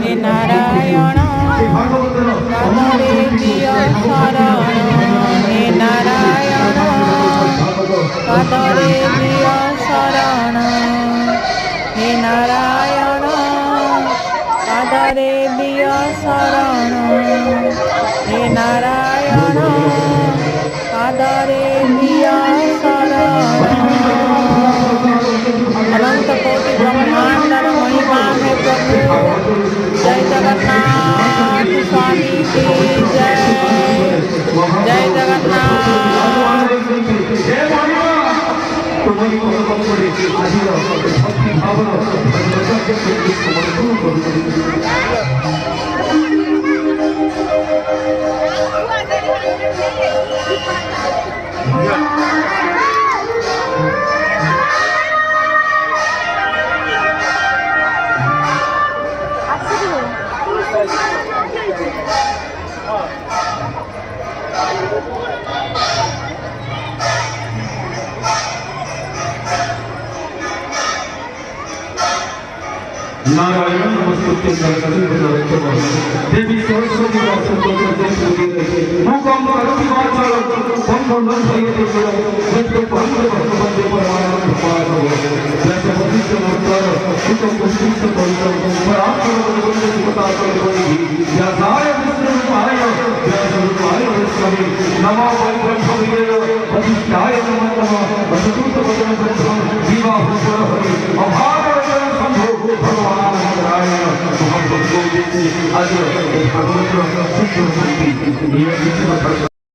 हे नारायण पादरे दिय शरण हे नारायण पादरे दिय शरण हे नारायण पादरे दिय शरण हे नारायण पादरे दिय शरण। अनंत कोटि ब्रह्मांडर महिमा में प्रभु जय जगन्नाथ स्वामी की जय। जय जगन्नाथ। नारायण नमस्ते देवी सरस्वती भूकंप आज